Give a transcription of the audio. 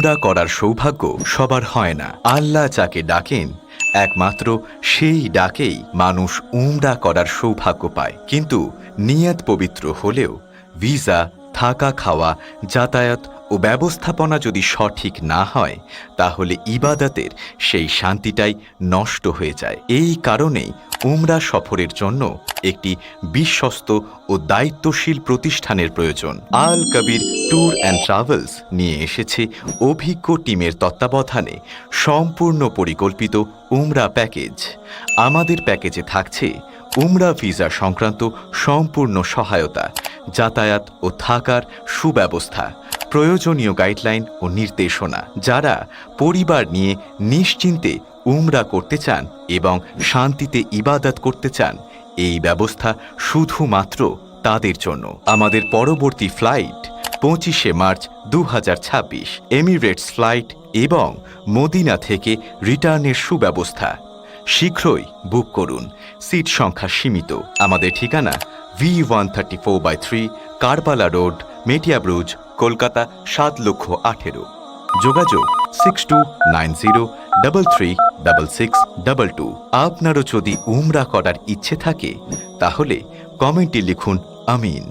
উমরা করার সৌভাগ্য সবার হয় না। আল্লাহ যাকে ডাকেন একমাত্র সেই ডাকেই মানুষ উমরা করার সৌভাগ্য পায়। কিন্তু নিয়ত পবিত্র হলেও ভিসা, থাকা খাওয়া, যাতায়াত ও ব্যবস্থাপনা যদি সঠিক না হয় তাহলে ইবাদতের সেই শান্তিটাই নষ্ট হয়ে যায়। এই কারণেই উমরা সফরের জন্য একটি বিশ্বস্ত ও দায়িত্বশীল প্রতিষ্ঠানের প্রয়োজন। আল কবির ট্যুর অ্যান্ড ট্রাভেলস নিয়ে এসেছে অভিজ্ঞ টিমের তত্ত্বাবধানে সম্পূর্ণ পরিকল্পিত উমরা প্যাকেজ। আমাদের প্যাকেজে থাকছে উমরা ভিসা সংক্রান্ত সম্পূর্ণ সহায়তা, যাতায়াত ও থাকার সুব্যবস্থা, প্রয়োজনীয় গাইডলাইন ও নির্দেশনা। যারা পরিবার নিয়ে নিশ্চিন্তে উমরা করতে চান এবং শান্তিতে ইবাদত করতে চান, এই ব্যবস্থা শুধুমাত্র তাদের জন্য। আমাদের পরবর্তী ফ্লাইট 25শে মার্চ 2026, এমিরেটস ফ্লাইট এবং মদিনা থেকে রিটার্নের সুব্যবস্থা। শীঘ্রই বুক করুন, সিট সংখ্যা সীমিত। আমাদের ঠিকানা V134/3 কারবালা রোড, মেটিয়াব্রুজ, কলকাতা 7,18,000। যোগাযোগ 6290336622। আপনারও যদি উমরা করার ইচ্ছে থাকে তাহলে কমেন্টে লিখুন আমিন।